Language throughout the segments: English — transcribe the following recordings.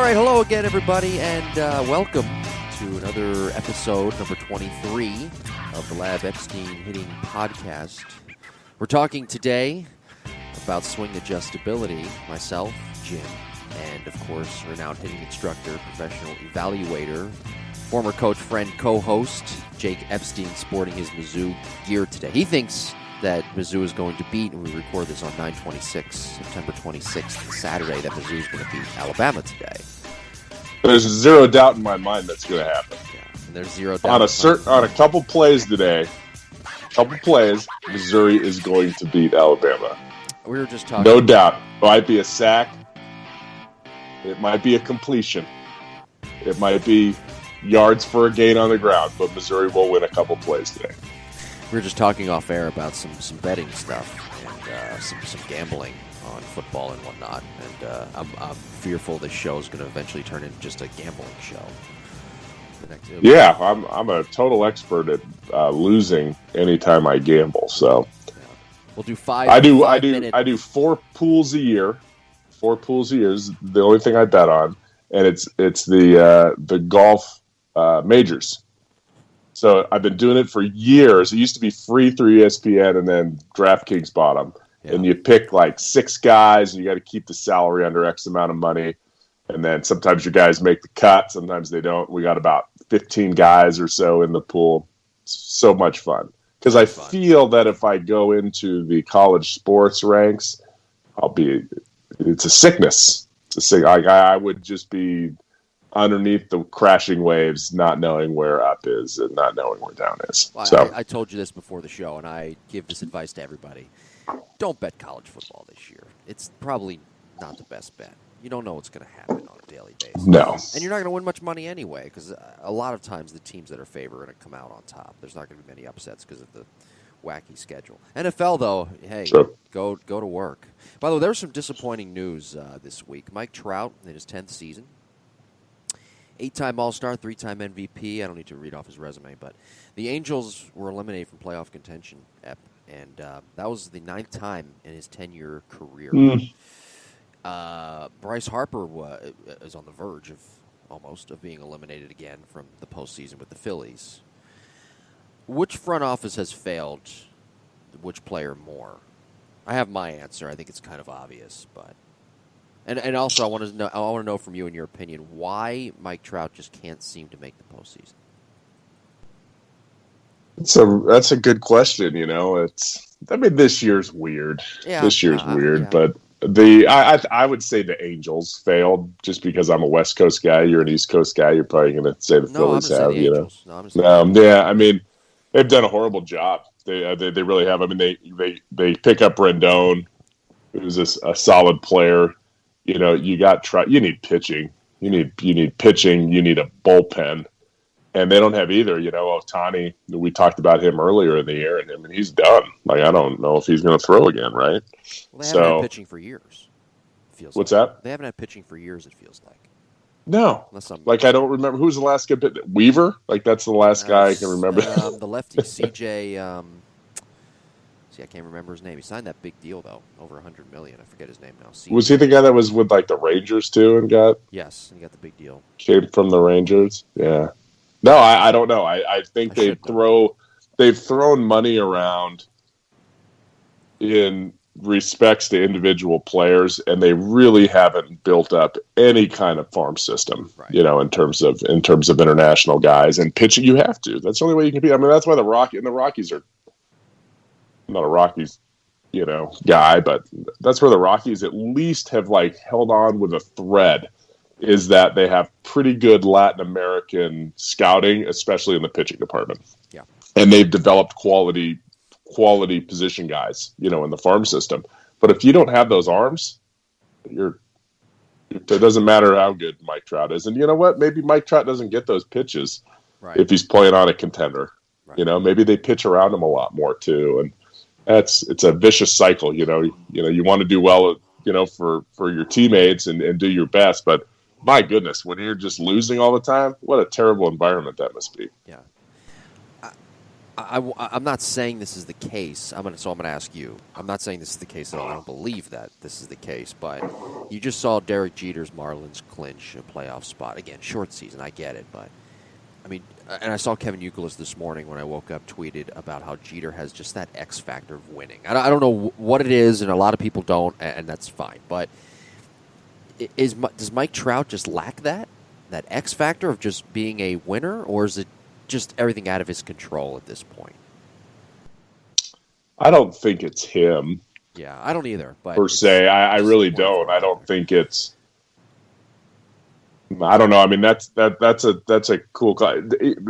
right, hello again, everybody, and welcome to another episode, number 23, of the Lab Epstein Hitting Podcast. We're talking today about swing adjustability, myself, Jim, and, of course, renowned hitting instructor, professional evaluator, former coach, friend, co-host, Jake Epstein, sporting his Mizzou gear today. He thinks that Mizzou is going to beat, and we record this on 9/26, September 26th, Saturday, that Mizzou is going to beat Alabama today. There's zero doubt in my mind that's going to happen. Yeah, and there's zero doubt on a couple plays today. Missouri is going to beat Alabama. We were just talking. No doubt. It might be a sack. It might be a completion. It might be yards for a gain on the ground, but Missouri will win a couple plays today. We were just talking off air about some betting stuff and some gambling on football and whatnot, and I'm fearful this show is going to eventually turn into just a gambling show. Yeah, I'm a total expert at losing anytime I gamble. So yeah. We'll do five. I do 4 pools a year. 4 pools a year is the only thing I bet on, and it's the golf majors. So I've been doing it for years. It used to be free through ESPN, and then DraftKings bought them. Yeah. And you pick like 6 guys, and you got to keep the salary under X amount of money. And then sometimes your guys make the cut, sometimes they don't. We got about 15 guys or so in the pool. So much fun. Because I feel that if I go into the college sports ranks, it's a sickness. I would just be underneath the crashing waves, not knowing where up is and not knowing where down is. Well, so I told you this before the show, and I give this advice to everybody. Don't bet college football this year. It's probably not the best bet. You don't know what's going to happen on a daily basis. No. And you're not going to win much money anyway, because a lot of times the teams that are favored are going to come out on top. There's not going to be many upsets because of the wacky schedule. NFL, though, hey, sure. Go to work. By the way, there's some disappointing news this week. Mike Trout, in his 10th season, 8-time All-Star, 3-time MVP. I don't need to read off his resume, but the Angels were eliminated from playoff contention, and that was the 9th time in his 10-year career. Bryce Harper is on the verge of being eliminated again from the postseason with the Phillies. Which front office has failed which player more? I have my answer. I think it's kind of obvious, but and also I want to know from you, in your opinion, why Mike Trout just can't seem to make the postseason. That's a good question. This year's weird. Yeah, this year's weird, yeah. But I would say the Angels failed just because I'm a West Coast guy. You're an East Coast guy. You're probably going to say the Phillies have. Yeah. I mean, they've done a horrible job. They really have. I mean, they pick up Rendon, who's a solid player. You got you need pitching. You need pitching. You need a bullpen. And they don't have either. Ohtani, we talked about him earlier in the year, and I mean, he's done. I don't know if he's going to throw again, right? Well, they haven't had pitching for years. What's that? They haven't had pitching for years, it feels like. No. I don't remember. Who's the last guy? Weaver? That's the last guy I can remember. The lefty, CJ. I can't remember his name. He signed that big deal, though, over $100 million. I forget his name now. CJ. Was he the guy that was with, the Rangers, too, and got? Yes, he got the big deal. Came from the Rangers? Yeah. No, I don't know. I think they've thrown money around in respects to individual players, and they really haven't built up any kind of farm system, right. In terms of international guys and pitching. You have to. That's the only way you can be. I mean, that's why the Rockies are. I'm not a Rockies, guy, but that's where the Rockies at least have held on with a thread. Is that they have pretty good Latin American scouting, especially in the pitching department. Yeah, and they've developed quality position guys, in the farm system. But if you don't have those arms, it doesn't matter how good Mike Trout is. And you know what? Maybe Mike Trout doesn't get those pitches if he's playing on a contender. Right. Maybe they pitch around him a lot more too, and it's a vicious cycle. You want to do well, for your teammates and do your best, but my goodness, when you're just losing all the time, what a terrible environment that must be. Yeah. I'm not saying this is the case. I'm going to ask you. I'm not saying this is the case at all. I don't believe that this is the case. But you just saw Derek Jeter's Marlins clinch a playoff spot. Again, short season, I get it. But, I mean, and I saw Kevin Youkilis this morning when I woke up tweeted about how Jeter has just that X factor of winning. I don't know what it is, and a lot of people don't, and that's fine. But does Mike Trout just lack that X factor of just being a winner, or is it just everything out of his control at this point? I don't think it's him. Yeah, I don't either. But per se, I really don't. I don't think it's. I don't know. I mean, that's a cool.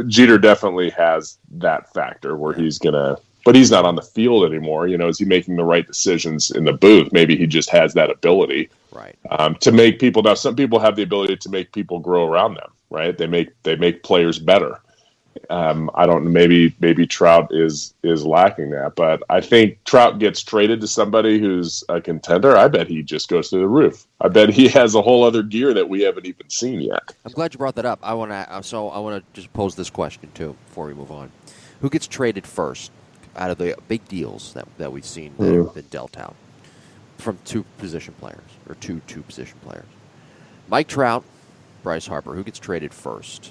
Jeter definitely has that factor where he's gonna, but he's not on the field anymore. You know, is he making the right decisions in the booth? Maybe he just has that ability, right, to make people. Now, some people have the ability to make people grow around them. Right? They make players better. I don't. Maybe Trout is lacking that, but I think Trout gets traded to somebody who's a contender. I bet he just goes through the roof. I bet he has a whole other gear that we haven't even seen yet. I'm glad you brought that up. I want to just pose this question too before we move on. Who gets traded first out of the big deals that we've seen that have been dealt out from two position players? Mike Trout, Bryce Harper. Who gets traded first?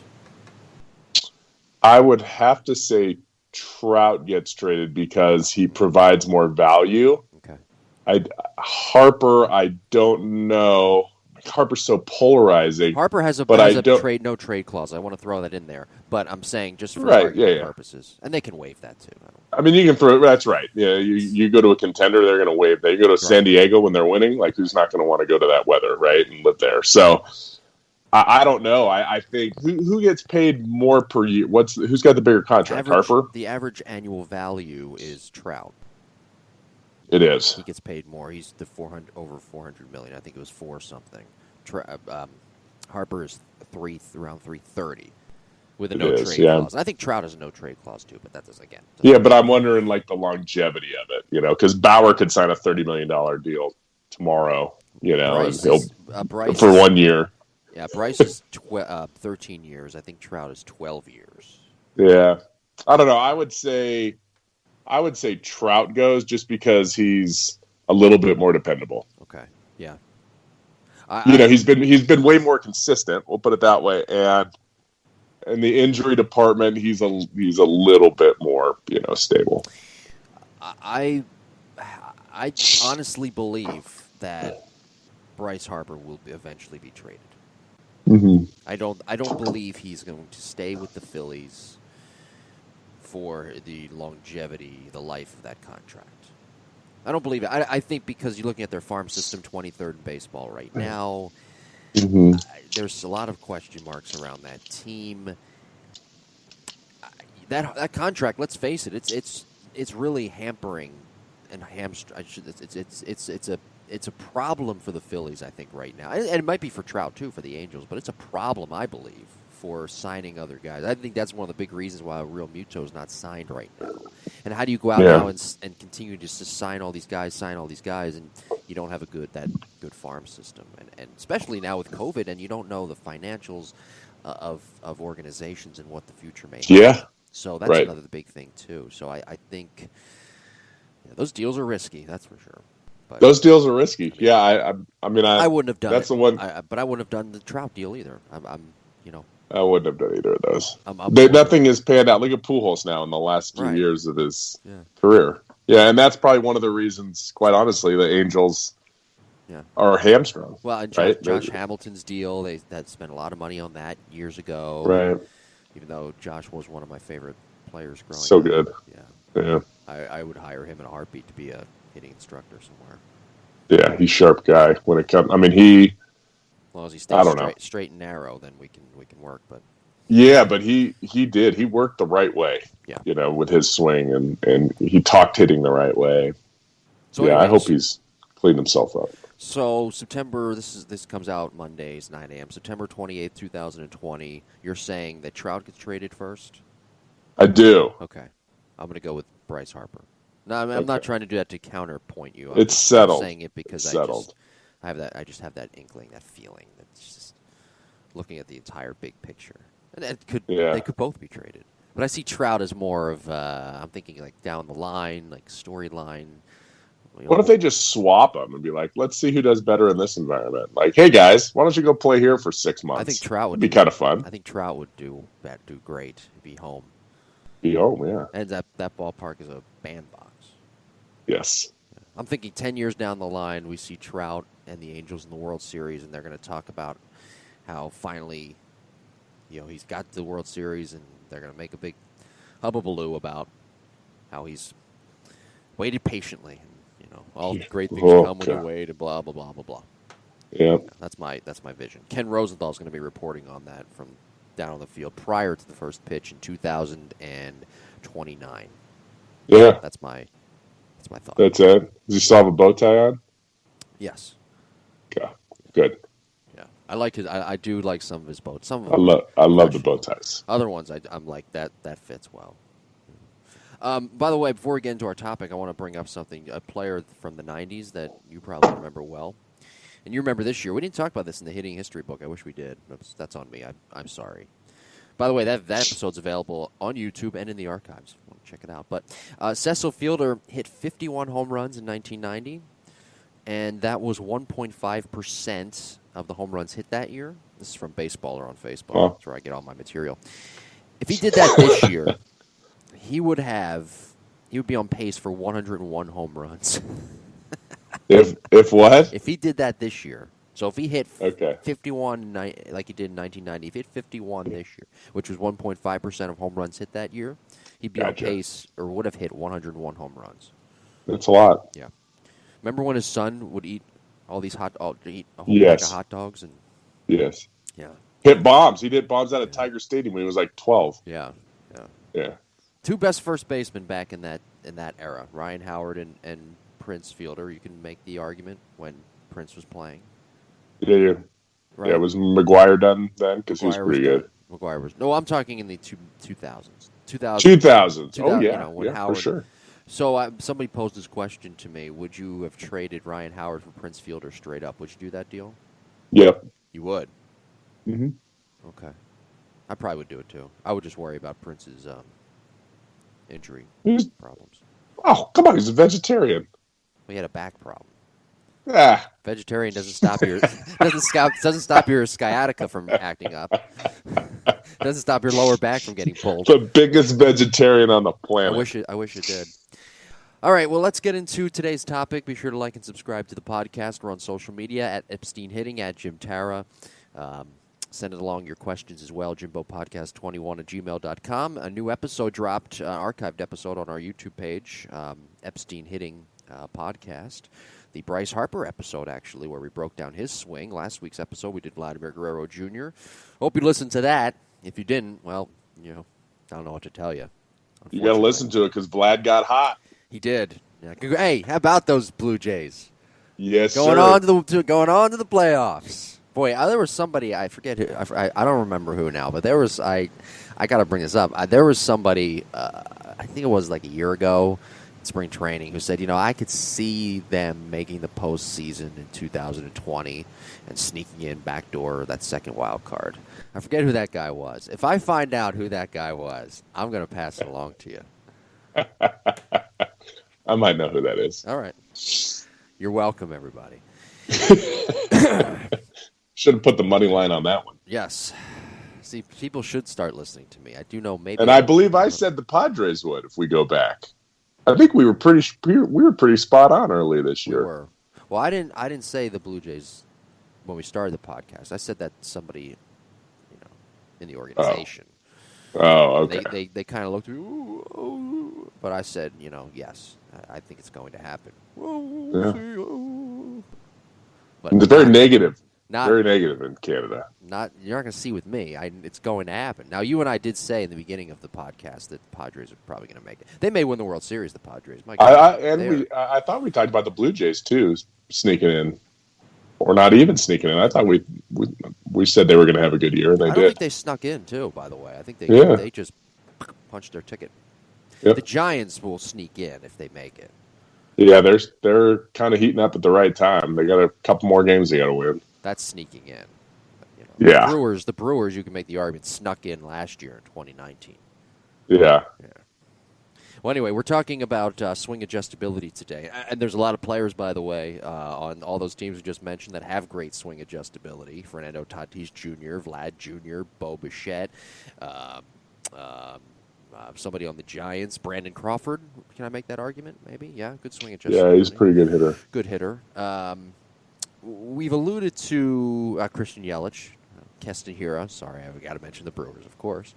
I would have to say Trout gets traded because he provides more value. Okay. Harper, I don't know. Harper's so polarizing. Harper has a no trade clause. I want to throw that in there, but I'm saying just for argument purposes, and they can waive that too. I mean, you can throw. That's right. Yeah, you go to a contender, they're going to waive that. You go to San Diego when they're winning, like who's not going to want to go to that weather, right, and live there? So. I don't know. I think who gets paid more per year? Who's got the bigger contract? Harper. The average annual value is Trout. It is. He gets paid more. He's over $400 million. I think it was 4 something. Harper is around $330 with a no trade clause. And I think Trout has a no trade clause too, but that doesn't Yeah, but I'm wondering like the longevity of it. You know, because Bauer could sign a $30 million deal tomorrow. You know, Bryce for 1 year. Yeah, Bryce is 13 years. I think Trout is 12 years. Yeah, I don't know. I would say Trout goes just he's a little bit more dependable. Okay. Yeah. He's been way more consistent. We'll put it that way. And in the injury department, he's a little bit more stable. I honestly believe that Bryce Harper will eventually be traded. Mm-hmm. I don't believe he's going to stay with the Phillies for the longevity, the life of that contract. I don't believe it. I think because you're looking at their farm system, 23rd in baseball right now, there's a lot of question marks around that team. That contract, let's face it, it's really hampering and it's a problem for the Phillies, I think, right now. And it might be for Trout, too, for the Angels, but it's a problem, I believe, for signing other guys. I think that's one of the big reasons why Real Muto is not signed right now. And how do you go out now and continue just to sign all these guys, and you don't have a good farm system? And especially now with COVID, and you don't know the financials of organizations and what the future may have. Yeah. So that's another big thing, too. So I think those deals are risky, that's for sure. But, those deals are risky. Yeah, I wouldn't have done that's it. The one. But I wouldn't have done the Trout deal either. I wouldn't have done either of those. Nothing has panned out. Look at Pujols now in the last few years of his career. Yeah, and that's probably one of the reasons, quite honestly, the Angels are hamstrung. Well, and Josh Hamilton's deal, they spent a lot of money on that years ago. Right. Even though Josh was one of my favorite players growing up. So good. Yeah. I would hire him in a heartbeat to be a hitting instructor somewhere. Yeah, he's a sharp guy when it comes. I mean, as long as he stays straight and narrow, then we can work. But yeah, but he did. He worked the right way. Yeah. With his swing and he talked hitting the right way. So anyways, I hope he's cleaned himself up. So September, this comes out Mondays, 9 a.m. September 28th, 2020. You're saying that Trout gets traded first? I do. Okay, I'm going to go with Bryce Harper. No, I'm not trying to do that to counterpoint you. It's settled. I'm saying it because I just have that inkling, that feeling. That's just looking at the entire big picture, and they could both be traded. But I see Trout as more of, I'm thinking like down the line, like storyline. What if they just swap them and be like, let's see who does better in this environment? Like, hey guys, why don't you go play here for 6 months? I think Trout would be kind of fun. I think Trout would do great. Be home. Be home, yeah. And that ballpark is a bandbox. Yes. I'm thinking 10 years down the line, we see Trout and the Angels in the World Series, and they're going to talk about how finally, he's got the World Series, and they're going to make a big hubbubaloo about how he's waited patiently. And, all the great things come when you wait, and blah, blah, blah, blah, blah. Yeah. That's my vision. Ken Rosenthal's going to be reporting on that from down on the field prior to the first pitch in 2029. Yeah. That's my thought. That's it. Does he still have a bow tie on? Yes. Okay. Good. Yeah. I like his. I do like some of his boats. Some of them I love the bow ties. Other ones, I'm like that fits well. By the way, before we get into our topic, I want to bring up something. A player from the 90s that you probably remember well. And you remember this year. We didn't talk about this in the hitting history book. I wish we did. That's on me. I'm sorry. By the way, that episode's available on YouTube and in the archives. If you want to check it out. But Cecil Fielder hit 51 home runs in 1990, and that was 1.5% of the home runs hit that year. This is from Baseballer on Facebook. Oh. That's where I get all my material. If he did that this year, he would be on pace for 101 home runs. If what? If he did that this year. So if he hit 51 like he did in 1990, if he hit 51 this year, which was 1.5% of home runs hit that year, he'd be on pace or would have hit 101 home runs. That's a lot. Yeah. Remember when his son would eat all these eat a whole yes. bunch of hot dogs? Yes. Yeah. Hit bombs. He did bombs out of Tiger Stadium when he was like 12. Yeah. Yeah. Yeah. Two best first basemen back in that era, Ryan Howard and Prince Fielder. You can make the argument when Prince was playing. Yeah. Right. Yeah, was McGuire done then? Because he was pretty good. McGuire was. No, I'm talking in the 2000s. 2000s. Oh, yeah. Howard, for sure. So somebody posed this question to me. Would you have traded Ryan Howard for Prince Fielder straight up? Would you do that deal? Yep. You would? Mm-hmm. Okay. I probably would do it, too. I would just worry about Prince's injury problems. Oh, come on. He's a vegetarian. He had a back problem. Yeah. Vegetarian doesn't stop your sciatica from acting up. Doesn't stop your lower back from getting pulled. The biggest vegetarian on the planet. I wish it did. All right, well, let's get into today's topic. Be sure to like and subscribe to the podcast. We're on social media at Epstein Hitting, at Jim Tara. Send it along your questions as well, jimbopodcast21@gmail.com. A new episode dropped, archived episode on our YouTube page, Epstein Hitting podcast. The Bryce Harper episode, actually, where we broke down his swing. Last week's episode, we did Vladimir Guerrero Jr. Hope you listened to that. If you didn't, well, I don't know what to tell you. You got to listen to it because Vlad got hot. He did. Yeah. Hey, how about those Blue Jays? Yes, going sir. Going on to the playoffs. Boy, there was somebody, I forget who, I don't remember who now, but there was, I got to bring this up. There was somebody, I think it was like a year ago, spring training, who said, I could see them making the postseason in 2020 and sneaking in backdoor that second wild card. I forget who that guy was. If I find out who that guy was, I'm going to pass it along to you. I might know who that is. All right. You're welcome, everybody. Should have put the money line on that one. Yes. See, people should start listening to me. I do know maybe. And I believe I said the Padres would if we go back. I think we were pretty spot on early this year. We were. Well, I didn't say the Blue Jays when we started the podcast. I said that somebody, in the organization. Oh, okay. They kind of looked at me, ooh, but I said, yes, I think it's going to happen. But it's very negative. Very negative in Canada. You're not going to see with me. It's going to happen. Now, you and I did say in the beginning of the podcast that the Padres are probably going to make it. They may win the World Series, the Padres. My God, I thought we talked about the Blue Jays, too, sneaking in. Or not even sneaking in. I thought we said they were going to have a good year, and they did. I don't think they snuck in, too, by the way. I think they just punched their ticket. Yep. The Giants will sneak in if they make it. Yeah, they're kind of heating up at the right time. They got a couple more games they got to win. That's sneaking in. Yeah. The Brewers, you can make the argument, snuck in last year in 2019. Yeah. Well, anyway, we're talking about swing adjustability today. And there's a lot of players, by the way, on all those teams we just mentioned that have great swing adjustability. Fernando Tatis Jr., Vlad Jr., Bo Bichette, somebody on the Giants, Brandon Crawford. Can I make that argument? Maybe? Yeah, good swing adjustability. Yeah, he's a pretty good hitter. Good hitter. We've alluded to Christian Yelich, Keston Hiura. Sorry, I've got to mention the Brewers, of course.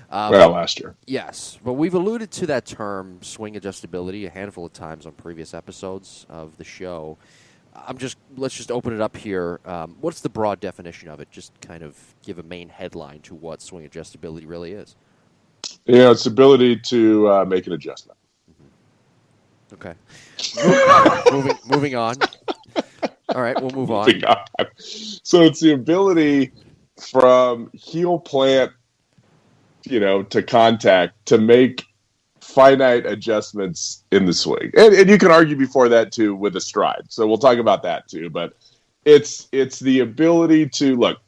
Last year. Yes, but we've alluded to that term, swing adjustability, a handful of times on previous episodes of the show. Let's just open it up here. What's the broad definition of it? Just kind of give a main headline to what swing adjustability really is. It's the ability to make an adjustment. Mm-hmm. Okay. moving on. All right, we'll move on. So it's the ability from heel plant, to contact, to make finite adjustments in the swing. And you can argue before that, too, with a stride. So we'll talk about that, too. But it's the ability to, look,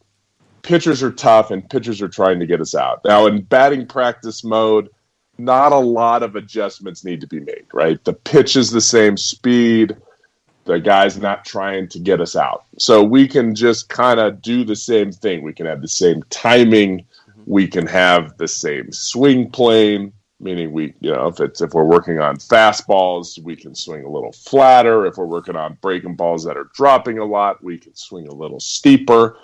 pitchers are tough, and pitchers are trying to get us out. Now, in batting practice mode, not a lot of adjustments need to be made, right? The pitch is the same speed. The guy's not trying to get us out. So we can just kind of do the same thing. We can have the same timing. We can have the same swing plane, meaning if we're working on fastballs, we can swing a little flatter. If we're working on breaking balls that are dropping a lot, we can swing a little steeper.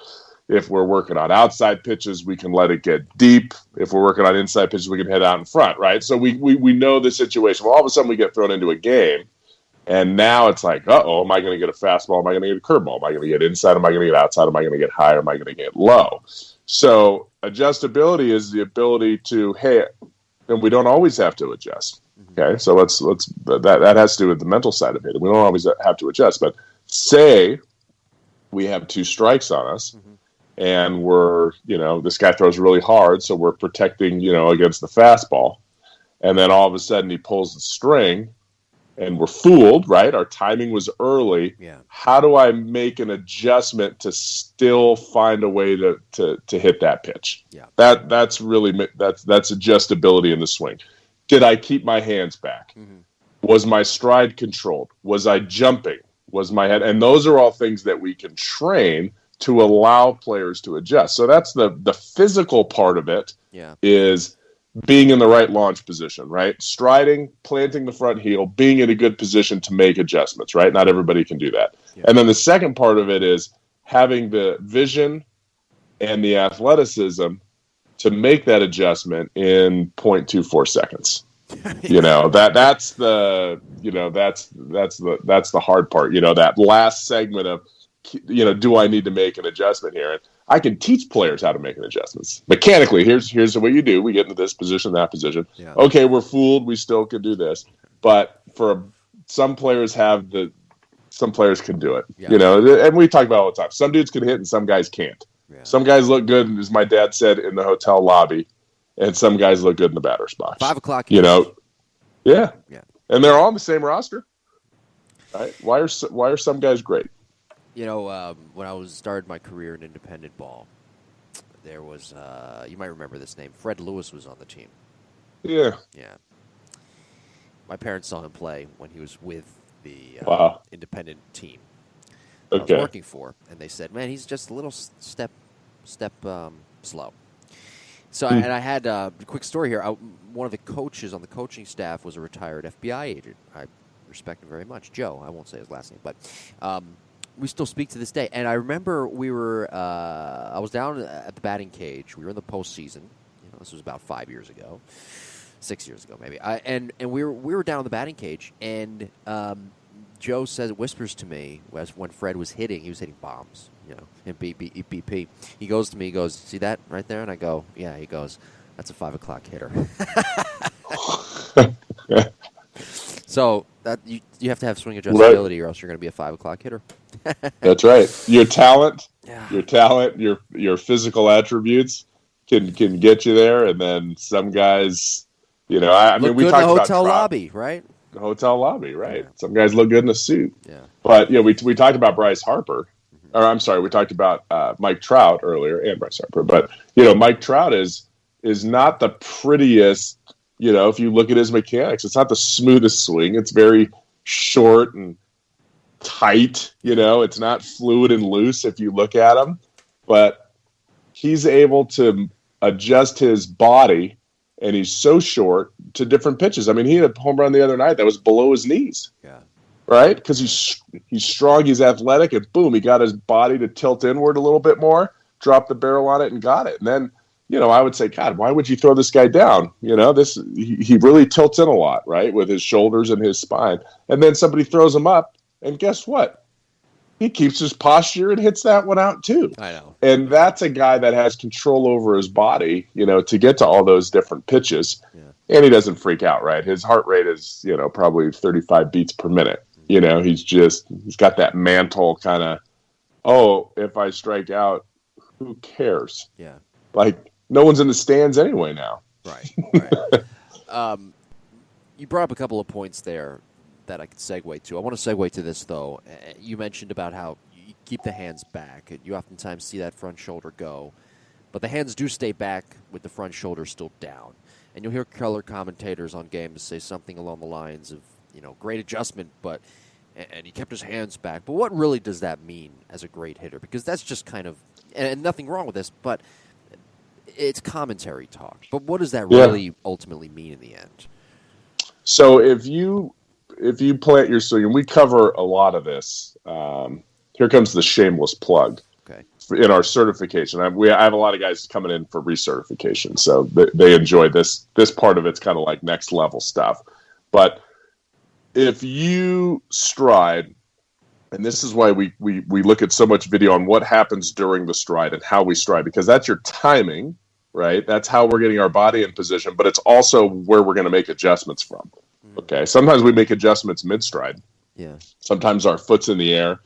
If we're working on outside pitches, we can let it get deep. If we're working on inside pitches, we can head out in front, right? So we know the situation. Well, all of a sudden we get thrown into a game, and now it's like, am I going to get a fastball? Am I going to get a curveball? Am I going to get inside? Am I going to get outside? Am I going to get high? Am I going to get low? So adjustability is the ability to, and we don't always have to adjust. Okay, so that has to do with the mental side of it. We don't always have to adjust, but say we have two strikes on us, and we're, this guy throws really hard, so we're protecting, against the fastball, and then all of a sudden he pulls the string, and we're fooled, right? Our timing was early. Yeah. How do I make an adjustment to still find a way to hit that pitch? Yeah. That's adjustability in the swing. Did I keep my hands back? Mm-hmm. Was my stride controlled? Was I jumping? Was my head? And those are all things that we can train to allow players to adjust. So that's the physical part of it. Yeah. Is being in the right launch position, right? Striding, planting the front heel, being in a good position to make adjustments, right? Not everybody can do that. Yeah. And then the second part of it is having the vision and the athleticism to make that adjustment in 0.24 seconds. That's the hard part. That last segment of, do I need to make an adjustment here? And I can teach players how to make an adjustments mechanically. Here's what you do. We get into this position, that position. Yeah. Okay, we're fooled. We still can do this, but some players can do it. Yeah. And we talk about it all the time. Some dudes can hit, and some guys can't. Yeah. Some guys look good, as my dad said, in the hotel lobby, and some guys look good in the batter's box. 5 o'clock. Yeah. Yeah. And they're all on the same roster, right? Why are some guys great? When I started my career in independent ball, there was, you might remember this name, Fred Lewis was on the team. Yeah. Yeah. My parents saw him play when he was with the independent team I was working for, and they said, man, he's just a little step slow. So, and I had a quick story here. One of the coaches on the coaching staff was a retired FBI agent. I respect him very much. Joe, I won't say his last name, but we still speak to this day. And I remember I was down at the batting cage. We were in the postseason. This was about 5 years ago, 6 years ago maybe. And we were down in the batting cage, and Joe whispers to me when Fred was hitting. He was hitting bombs, in BP. He goes to me. He goes, "See that right there?" And I go, "Yeah." He goes, "That's a 5 o'clock hitter." So that you have to have swing adjustability, or else you're going to be a 5 o'clock hitter. That's right. Your talent, your physical attributes can get you there, and then some guys, we talked about the hotel lobby, right? The hotel lobby, right? Yeah. Some guys look good in a suit. Yeah. But we talked about Bryce Harper, or I'm sorry, we talked about Mike Trout earlier, and Bryce Harper. But Mike Trout is not the prettiest if you look at his mechanics, it's not the smoothest swing. It's very short and tight. It's not fluid and loose if you look at him. But he's able to adjust his body, and he's so short to different pitches. I mean, he had a home run the other night that was below his knees. Yeah. Right? Because he's strong, he's athletic, and boom, he got his body to tilt inward a little bit more, dropped the barrel on it, and got it. And then, I would say, God, why would you throw this guy down? He really tilts in a lot, right, with his shoulders and his spine. And then somebody throws him up, and guess what? He keeps his posture and hits that one out too. I know. And that's a guy that has control over his body, to get to all those different pitches. Yeah. And he doesn't freak out, right? His heart rate is, probably 35 beats per minute. He's got that mantle kind of, if I strike out, who cares? Yeah. Like, no one's in the stands anyway now. Right. You brought up a couple of points there that I could segue to. I want to segue to this, though. You mentioned about how you keep the hands back. You oftentimes see that front shoulder go, but the hands do stay back with the front shoulder still down. And you'll hear color commentators on games say something along the lines of, great adjustment, and he kept his hands back. But what really does that mean as a great hitter? Because that's just kind of, and nothing wrong with this, but it's commentary talk. But what does that really ultimately mean in the end? So if you plant your swing, and we cover a lot of this, here comes the shameless plug. Okay. In our certification, I have a lot of guys coming in for recertification, so they enjoy this. This part of it's kind of like next level stuff. But if you stride, and this is why we look at so much video on what happens during the stride and how we stride, because that's your timing, right? That's how we're getting our body in position, but it's also where we're going to make adjustments from. Okay, sometimes we make adjustments mid-stride. Yeah. Sometimes our foot's in the air.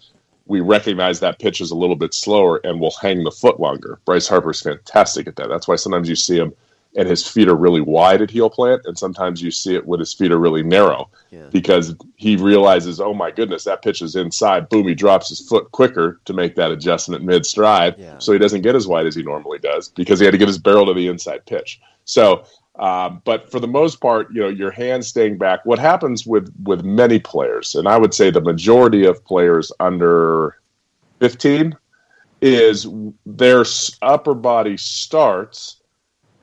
We recognize that pitch is a little bit slower, and we'll hang the foot longer. Bryce Harper's fantastic at that. That's why sometimes you see him and his feet are really wide at heel plant, and sometimes you see it when his feet are really narrow, because he realizes, oh my goodness, that pitch is inside. Boom, he drops his foot quicker to make that adjustment mid-stride, so he doesn't get as wide as he normally does because he had to get his barrel to the inside pitch. So, but for the most part, your hands staying back. What happens with many players, and I would say the majority of players under 15, is their upper body starts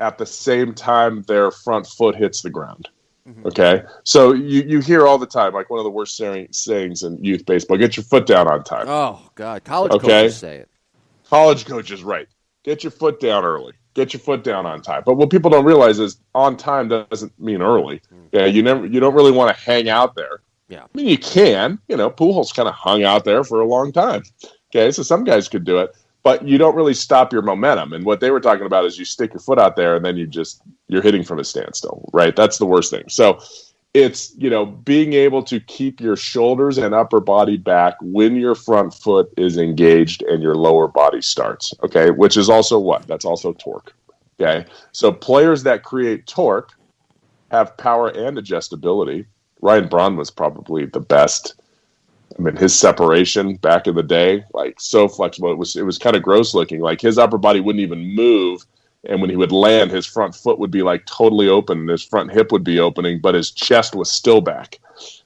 at the same time their front foot hits the ground. Mm-hmm. Okay? So you hear all the time, like one of the worst sayings in youth baseball, get your foot down on time. Oh, God. College coaches say it. College coaches, right. Get your foot down early. Get your foot down on time. But what people don't realize is on time doesn't mean early. Yeah, you don't really want to hang out there. Yeah. I mean, you can. Pujols kind of hung out there for a long time. Okay, so some guys could do it. But you don't really stop your momentum. And what they were talking about is you stick your foot out there and then you're hitting from a standstill, right? That's the worst thing. So it's, being able to keep your shoulders and upper body back when your front foot is engaged and your lower body starts, okay? Which is also what? That's also torque, okay? So players that create torque have power and adjustability. Ryan Braun was probably the best. I mean, his separation back in the day, like so flexible. It was kind of gross looking. Like his upper body wouldn't even move, and when he would land, his front foot would be like totally open, and his front hip would be opening, but his chest was still back.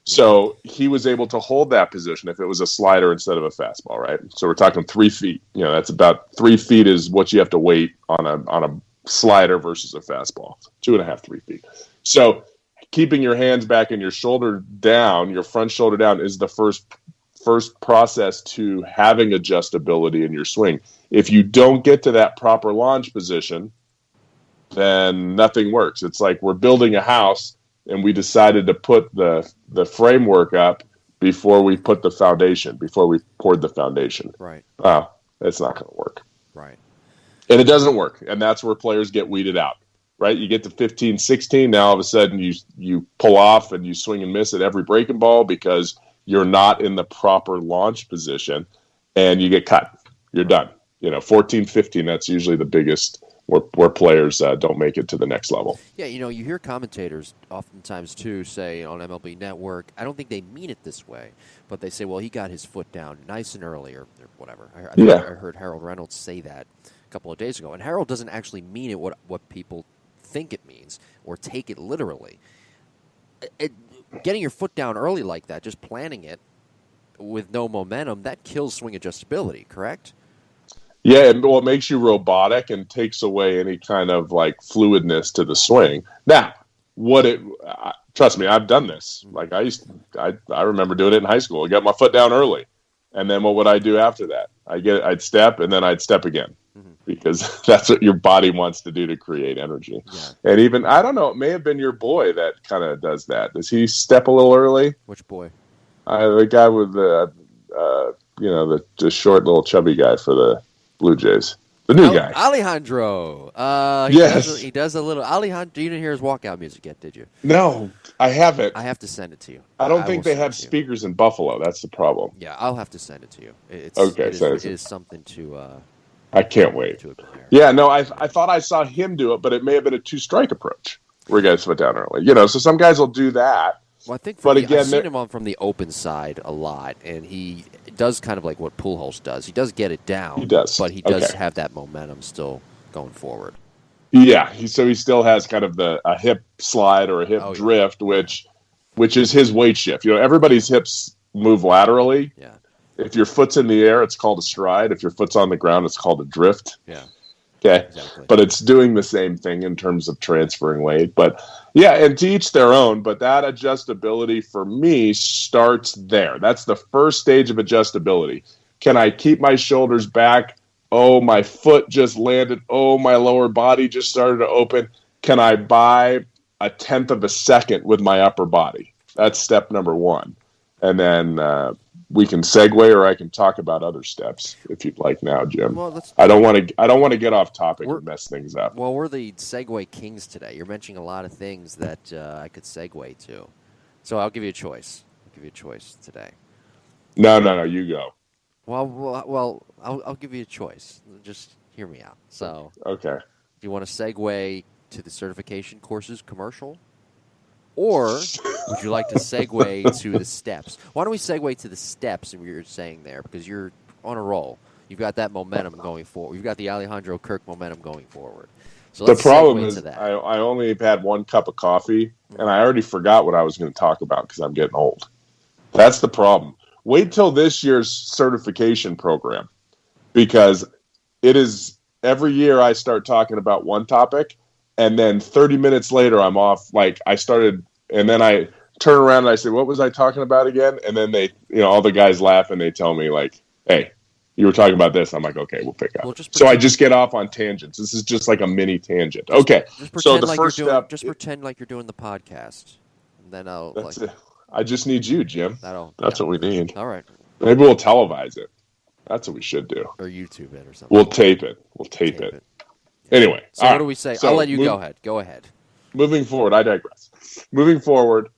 So he was able to hold that position if it was a slider instead of a fastball, right? So we're talking 3 feet. That's about 3 feet is what you have to wait on a slider versus a fastball. 2.5, 3 feet. So keeping your hands back and your shoulder down, your front shoulder down, is the first process to having adjustability in your swing. If you don't get to that proper launch position, then nothing works. It's like we're building a house and we decided to put the framework up before we put the foundation, before we poured the foundation. Right. That's not going to work. Right. And it doesn't work. And that's where players get weeded out. Right, you get to 15, 16, now all of a sudden you pull off and you swing and miss at every breaking ball because you're not in the proper launch position, and you get cut. You're done. 14, 15, that's usually the biggest where players don't make it to the next level. Yeah, you hear commentators oftentimes, too, say on MLB Network, I don't think they mean it this way, but they say, well, he got his foot down nice and early or whatever. I heard Harold Reynolds say that a couple of days ago, and Harold doesn't actually mean it what people think it means or take it literally. Getting your foot down early like that, just planning it with no momentum, that kills swing adjustability, correct? Yeah, and well, it makes you robotic and takes away any kind of like fluidness to the swing. Now, trust me, I've done this. Like I remember doing it in high school. I got my foot down early, and then what would I do after that? I'd step, and then I'd step again, because that's what your body wants to do to create energy. Yeah. And even, I don't know, it may have been your boy that kind of does that. Does he step a little early? Which boy? The guy with the short little chubby guy for the Blue Jays. The new guy. Alejandro. Yes. He does a little. Alejandro, you didn't hear his walkout music yet, did you? No, I haven't. I have to send it to you. I don't think they have speakers in Buffalo. That's the problem. Yeah, I'll have to send it to you. It is something to... I can't wait. Yeah, no, I thought I saw him do it, but it may have been a two-strike approach where guys foot down early. So some guys will do that. Well, I think I've seen him on from the open side a lot, and he does kind of like what Pujols does. He does get it down. He does. But he does have that momentum still going forward. Yeah, so he still has kind of a hip slide or a hip drift, which is his weight shift. Everybody's hips move laterally. Yeah. If your foot's in the air, it's called a stride. If your foot's on the ground, it's called a drift. Yeah. Okay. Exactly. But it's doing the same thing in terms of transferring weight. But yeah, and to each their own. But that adjustability for me starts there. That's the first stage of adjustability. Can I keep my shoulders back? Oh, my foot just landed. Oh, my lower body just started to open. Can I buy a tenth of a second with my upper body? That's step number one. And then we can segue, or I can talk about other steps if you'd like now, Jim. Well, I don't want to get off topic and mess things up. Well, we're the segue kings today. You're mentioning a lot of things that I could segue to. So I'll give you a choice. Today. No, you go. Well, I'll give you a choice. Just hear me out. So, okay. Do you want to segue to the certification courses commercial? Or would you like to segue to the steps? Why don't we segue to the steps and what you're saying there? Because you're on a roll. You've got that momentum going forward. You've got the Alejandro Kirk momentum going forward. So the problem is I only had one cup of coffee, and I already forgot what I was going to talk about because I'm getting old. That's the problem. Wait till this year's certification program, because it is every year I start talking about one topic, and then 30 minutes later, I'm off. Like I started, and then I turn around and I say, "What was I talking about again?" And then they, all the guys laugh and they tell me like, "Hey, you were talking about this." I'm like, "Okay, we'll pick up." Well, so I just get off on tangents. This is just like a mini tangent. Okay. So the first step, just pretend like you're doing the podcast, and then I'll. That's it. I just need you, Jim. That's what we need. All right. Maybe we'll televise it. That's what we should do. Or YouTube it or something. We'll tape it. Anyway. So what do we say? I'll let you go ahead. Go ahead. Moving forward, I digress. Moving forward,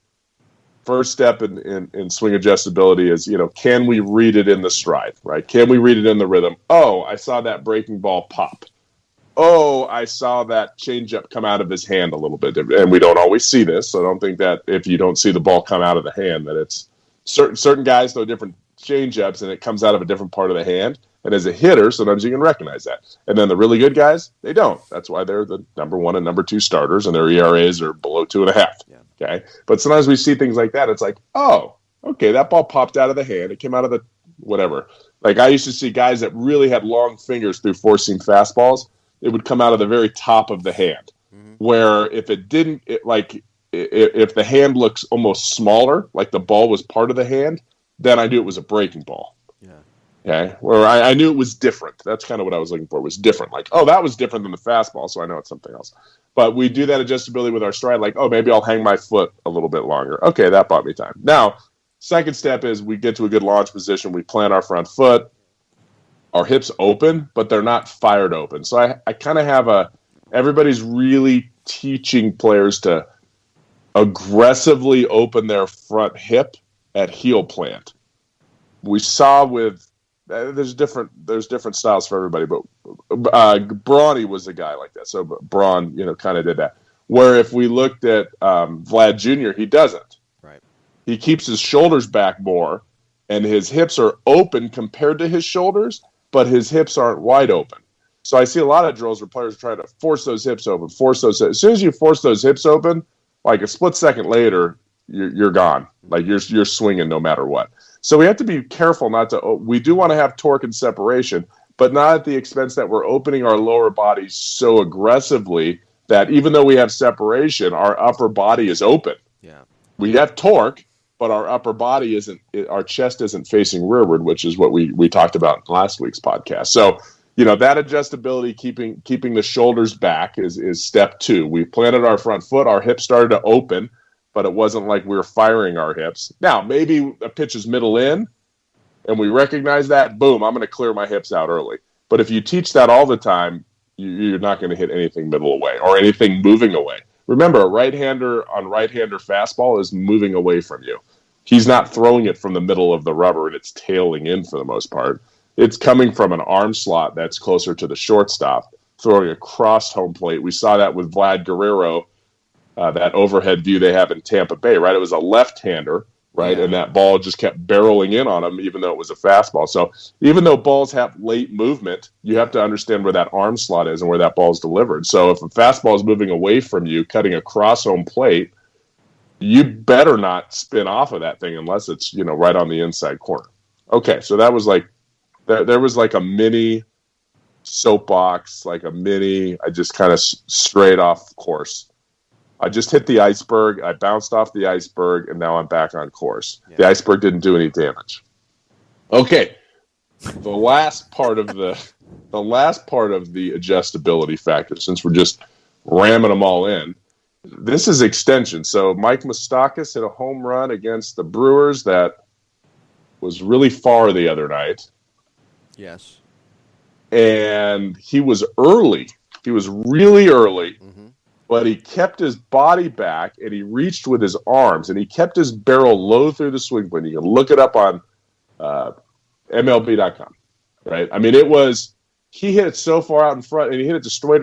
first step in swing adjustability is, can we read it in the stride, right? Can we read it in the rhythm? Oh, I saw that breaking ball pop. Oh, I saw that changeup come out of his hand a little bit. And we don't always see this, so I don't think that if you don't see the ball come out of the hand, that it's certain guys throw different changeups and it comes out of a different part of the hand. And as a hitter, sometimes you can recognize that. And then the really good guys, they don't. That's why they're the number 1 and number 2 starters, and their ERAs are below 2.5. Yeah. Okay, but sometimes we see things like that. It's like, oh, okay, that ball popped out of the hand. It came out of the whatever. Like I used to see guys that really had long fingers through four-seam fastballs. It would come out of the very top of the hand. Mm-hmm. Where if it didn't, if the hand looks almost smaller, like the ball was part of the hand, then I knew it was a breaking ball. Yeah. Okay. Where I knew it was different. That's kind of what I was looking for. Was different. Like, oh, that was different than the fastball, so I know it's something else. But we do that adjustability with our stride. Like, oh, maybe I'll hang my foot a little bit longer. Okay, that bought me time. Now, second step is we get to a good launch position. We plant our front foot. Our hips open, but they're not fired open. So I kind of have everybody's really teaching players to aggressively open their front hip at heel plant. We saw there's different styles for everybody, but Brawny was a guy like that. So Braun, kind of did that. Where if we looked at Vlad Jr., he doesn't. Right. He keeps his shoulders back more, and his hips are open compared to his shoulders, but his hips aren't wide open. So I see a lot of drills where players are trying to force those hips open, as soon as you force those hips open, like a split second later, you're gone. Like you're swinging no matter what. So we have to be careful not to. We do want to have torque and separation, but not at the expense that we're opening our lower bodies so aggressively that even though we have separation, our upper body is open. Yeah, we have torque, but our upper body isn't. Our chest isn't facing rearward, which is what we talked about in last week's podcast. So. That adjustability, keeping the shoulders back is step 2. We planted our front foot, our hips started to open, but it wasn't like we were firing our hips. Now, maybe a pitch is middle in, and we recognize that, boom, I'm going to clear my hips out early. But if you teach that all the time, you're not going to hit anything middle away or anything moving away. Remember, a right-hander on right-hander fastball is moving away from you. He's not throwing it from the middle of the rubber, and it's tailing in for the most part. It's coming from an arm slot that's closer to the shortstop, throwing across home plate. We saw that with Vlad Guerrero, that overhead view they have in Tampa Bay, right? It was a left-hander, right? Yeah. And that ball just kept barreling in on him, even though it was a fastball. So even though balls have late movement, you have to understand where that arm slot is and where that ball is delivered. So if a fastball is moving away from you, cutting across home plate, you better not spin off of that thing unless it's, right on the inside corner. Okay, so that was like, there was like a mini soapbox, I just kind of strayed off course. I just hit the iceberg. I bounced off the iceberg, and now I'm back on course. Yeah. The iceberg didn't do any damage. Okay, the last part of the adjustability factor, since we're just ramming them all in, this is extension. So Mike Moustakas hit a home run against the Brewers that was really far the other night. Yes. And he was early. He was really early, but he kept his body back and he reached with his arms and he kept his barrel low through the swing plane. You can look it up on MLB.com, right? I mean, he hit it so far out in front and he hit it to straight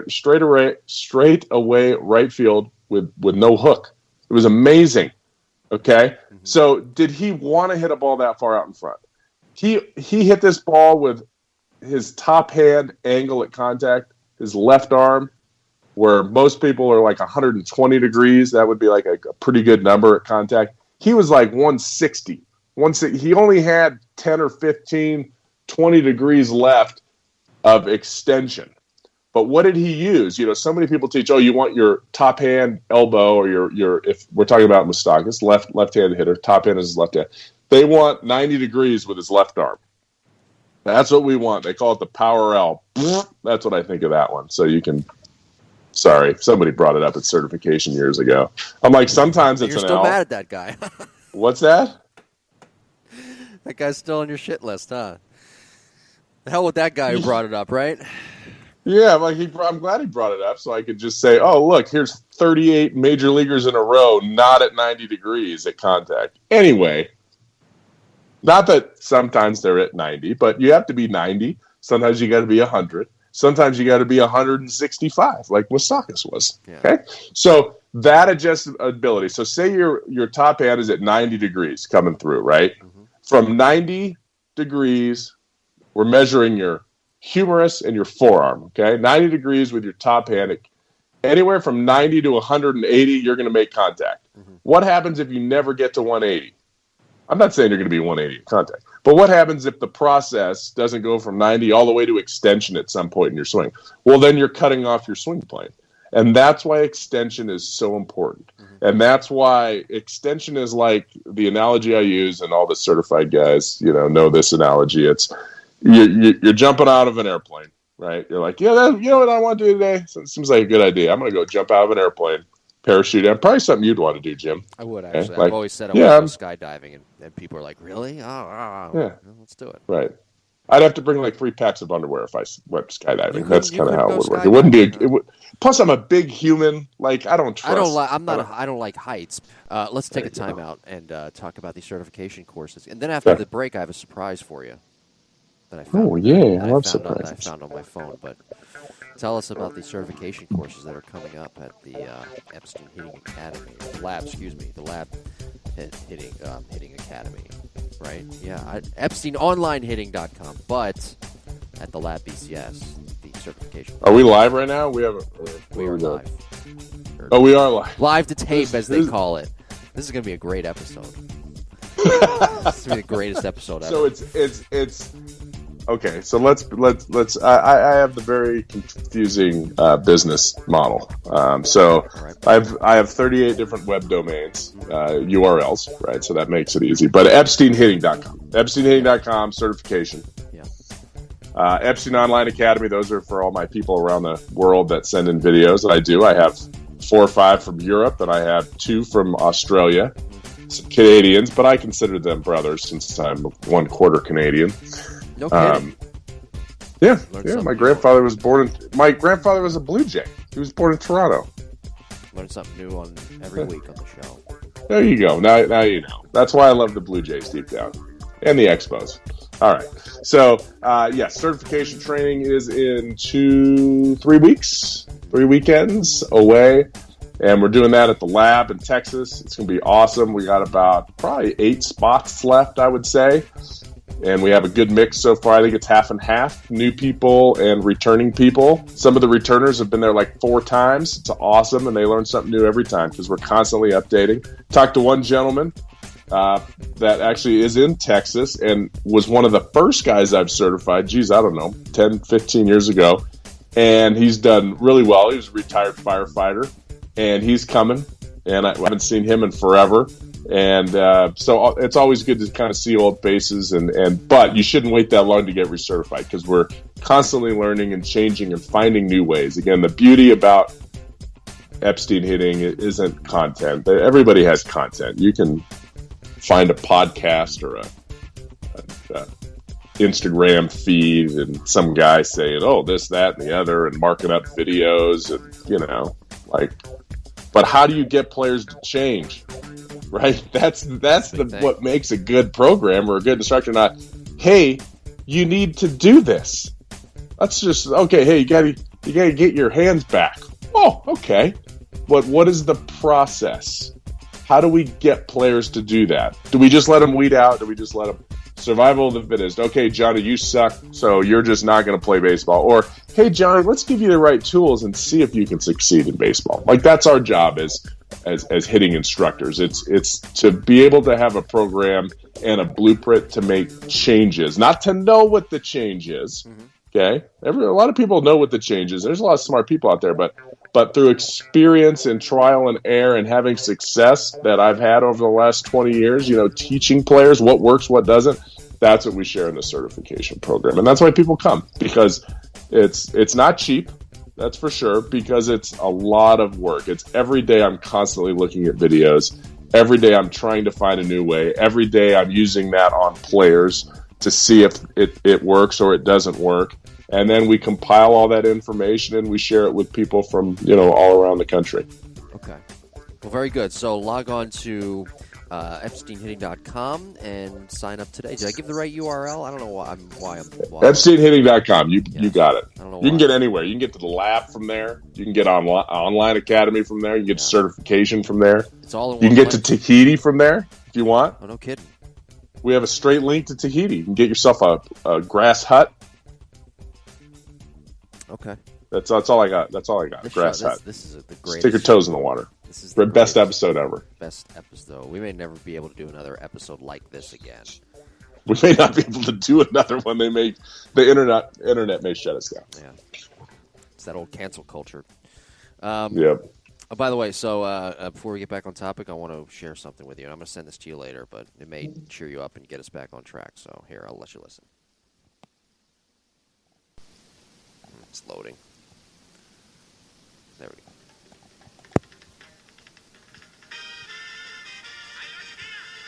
away right field with no hook. It was amazing. Okay. So did he want to hit a ball that far out in front? He hit this ball with his top hand angle at contact, his left arm, where most people are like 120 degrees. That would be like a pretty good number at contact. He was like 160. He only had 10 or 15, 20 degrees left of extension. But what did he use? So many people teach, you want your top hand elbow or your if we're talking about Moustakas, left-handed hitter, top hand is his left hand. They want 90 degrees with his left arm. That's what we want. They call it the power L. That's what I think of that one. So you can. Sorry, somebody brought it up at certification years ago. I'm like, sometimes it's an L. You're still mad at that guy. What's that? That guy's still on your shit list, huh? The hell with that guy who brought it up, right? Yeah, I'm glad he brought it up so I could just say, look, here's 38 major leaguers in a row not at 90 degrees at contact. Anyway, not that sometimes they're at 90, but you have to be 90. Sometimes you got to be 100. Sometimes you got to be 165, like Moustakas was. Yeah. Okay, so that adjustability. So say your top hand is at 90 degrees coming through, right? From 90 degrees, we're measuring your humerus and your forearm. Okay, 90 degrees with your top hand. Anywhere from 90 to 180, you're going to make contact. What happens if you never get to 180? I'm not saying you're going to be 180 at contact, but what happens if the process doesn't go from 90 all the way to extension at some point in your swing? Well, then you're cutting off your swing plane. And that's why extension is so important. And that's why extension is like the analogy I use, and all the certified guys, know this analogy. It's you're jumping out of an airplane, right? You're like, you know what I want to do today? So it seems like a good idea. I'm going to go jump out of an airplane. Parachute and probably something you'd want to do, Jim. I would, actually. I've always said I want to go skydiving, and people are like, really? Yeah. Let's do it. Right. I'd have to bring 3 packs of underwear if I went skydiving. That's kind of how it would work. It wouldn't be. Plus, I'm a big human. I don't trust. I don't like heights. Let's take a time out and talk about these certification courses, and then after the break, I have a surprise for you. That I found, I love surprises. I found on my phone, but. Tell us about the certification courses that are coming up at the Epstein Hitting Academy. The Lab Hitting Academy, right? Yeah, EpsteinOnlineHitting.com. But at the Lab BCS, the certification. Are we live right now? We haven't. We are live. Oh, we are live. Live to tape, as they call it. This is going to be a great episode. This is going to be the greatest episode ever. So it's okay. So let's. I have the very confusing business model. So right. I have 38 different web domains, URLs, right? So that makes it easy. But EpsteinHitting.com, EpsteinHitting.com certification. Yeah. Epstein Online Academy. Those are for all my people around the world that send in videos that I do. I have 4 or 5 from Europe, and I have 2 from Australia. Some Canadians, but I consider them brothers since I'm 1/4 Canadian. No kidding. Yeah. My grandfather was a Blue Jay. He was born in Toronto. Learn something new on every week on the show. There you go. Now you know. That's why I love the Blue Jays deep down, and the Expos. All right. So, yes, certification training is in 3 weeks, 3 weekends away. And we're doing that at the lab in Texas. It's going to be awesome. We got about probably 8 spots left, I would say. And we have a good mix so far. I think it's half and half, new people and returning people. Some of the returners have been there like 4 times. It's awesome, and they learn something new every time because we're constantly updating. Talked to one gentleman that actually is in Texas and was one of the first guys I've certified. Geez, I don't know, 10, 15 years ago. And he's done really well. He was a retired firefighter. And he's coming, and I haven't seen him in forever. And so it's always good to kind of see old faces. But you shouldn't wait that long to get recertified because we're constantly learning and changing and finding new ways. Again, the beauty about Epstein hitting isn't content. Everybody has content. You can find a podcast or a Instagram feed and some guy saying, "Oh, this, that, and the other," and marking up videos, and But how do you get players to change? Right? That's what makes a good program or a good instructor. Not, hey, you need to do this. That's just okay. Hey, you gotta get your hands back. Oh, okay. But what is the process? How do we get players to do that? Do we just let them weed out? Do we just let them survival of the fittest? Okay, Johnny, you suck, so you're just not going to play baseball. Or, hey, Johnny, let's give you the right tools and see if you can succeed in baseball. Like, that's our job as hitting instructors. It's to be able to have a program and a blueprint to make changes, not to know what the change is. Mm-hmm. Okay, a lot of people know what the change is. There's a lot of smart people out there, but through experience and trial and error and having success that I've had over the last 20 years, teaching players what works, what doesn't, that's what we share in the certification program. And that's why people come, because it's not cheap, that's for sure, because it's a lot of work. It's every day I'm constantly looking at videos. Every day I'm trying to find a new way. Every day I'm using that on players to see if it works or it doesn't work. And then we compile all that information and we share it with people from, all around the country. Okay. Well, very good. So log on to EpsteinHitting.com and sign up today. Did I give the right URL? I don't know why I'm EpsteinHitting.com. You got it. I don't know you can get anywhere. You can get to the lab from there. You can get online academy from there. You can get certification from there. It's all in one You can get to Tahiti from there if you want. Oh, no kidding. We have a straight link to Tahiti. You can get yourself a grass hut. Okay. That's all I got. Grass hut. This is the greatest. Stick your toes in the water. This is the best episode ever. Best episode. We may never be able to do another episode like this again. We may not be able to do another one. The internet may shut us down. Yeah. It's that old cancel culture. Yep. Oh, by the way, so before we get back on topic, I want to share something with you. I'm going to send this to you later, but it may cheer you up and get us back on track. So here, I'll let you listen. It's loading. There we go.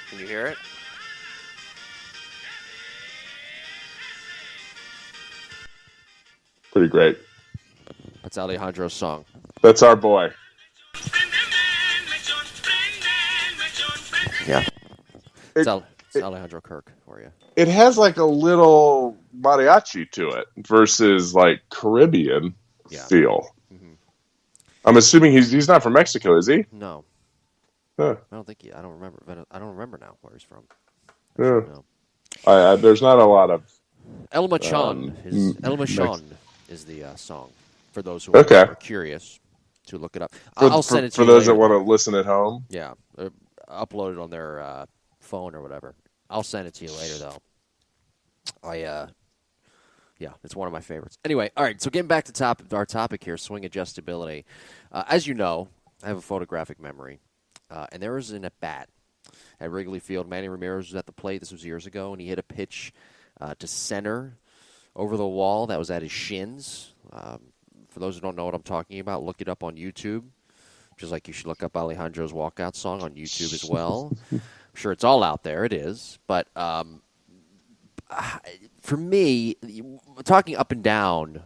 Can you hear it? Pretty great. That's Alejandro's song. That's our boy. Yeah. It's Alejandro Kirk for you. It has like a little mariachi to it versus like Caribbean feel. Mm-hmm. I'm assuming he's not from Mexico, is he? No. Huh. I don't think I don't remember. I don't remember now where he's from. Yeah. There's not a lot of El Machon. El Machon. is the song. For those who Okay. are curious to look it up. I'll send it to for you those later. that want to listen at home. Yeah, upload it on their phone or whatever. I'll send it to you later, though. Yeah, it's one of my favorites. Anyway, all right, so getting back to our topic here, swing adjustability. As you know, I have a photographic memory, and there was an at-bat at Wrigley Field. Manny Ramirez was at the plate. This was years ago, and he hit a pitch to center over the wall that was at his shins. For those who don't know what I'm talking about, look it up on YouTube, just like you should look up Alejandro's walkout song on YouTube as well. I'm sure it's all out there. It is. But for me, talking up and down,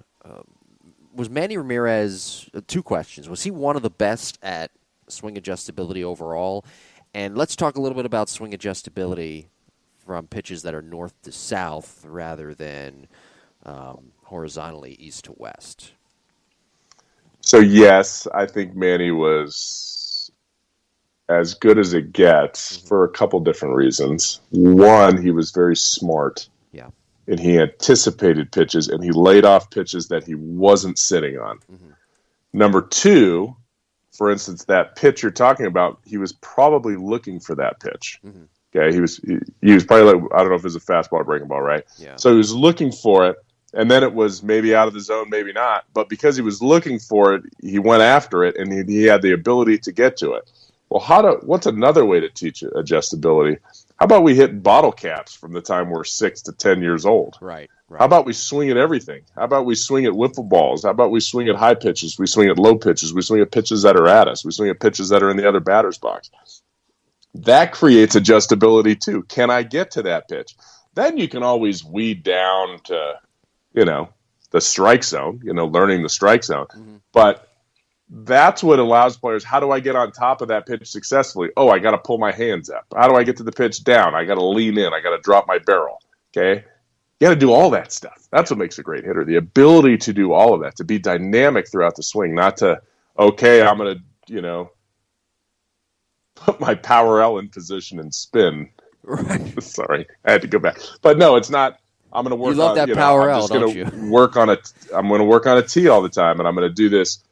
was Manny Ramirez, two questions. Was he one of the best at swing adjustability overall? And let's talk a little bit about swing adjustability from pitches that are north to south rather than horizontally east to west. So, yes, I think Manny was as good as it gets for a couple different reasons. One, he was very smart. Yeah. And he anticipated pitches, and he laid off pitches that he wasn't sitting on. Mm-hmm. Number two, for instance, that pitch you're talking about, he was probably looking for that pitch. Mm-hmm. Okay, he was probably like, I don't know if it was a fastball or breaking ball, right? Yeah. So he was looking for it, and then it was maybe out of the zone, maybe not. But because he was looking for it, he went after it, and he had the ability to get to it. Well, what's another way to teach adjustability? How about we hit bottle caps from the time we're 6 to 10 years old? Right. How about we swing at everything? How about we swing at wiffle balls? How about we swing at high pitches? We swing at low pitches. We swing at pitches that are at us. We swing at pitches that are in the other batter's box. That creates adjustability too. Can I get to that pitch? Then you can always weed down to, the strike zone, learning the strike zone. Mm-hmm. But that's what allows players, how do I get on top of that pitch successfully? Oh, I got to pull my hands up. How do I get to the pitch down? I got to lean in. I got to drop my barrel. Okay? You got to do all that stuff. That's what makes a great hitter. The ability to do all of that, to be dynamic throughout the swing, not to, okay, I'm going to, put my power L in position and spin. Right. Sorry, I had to go back. But no, it's not. I'm going to work. You love on, that power L, don't you? I'm going to work on a tee all the time, and I'm going to do this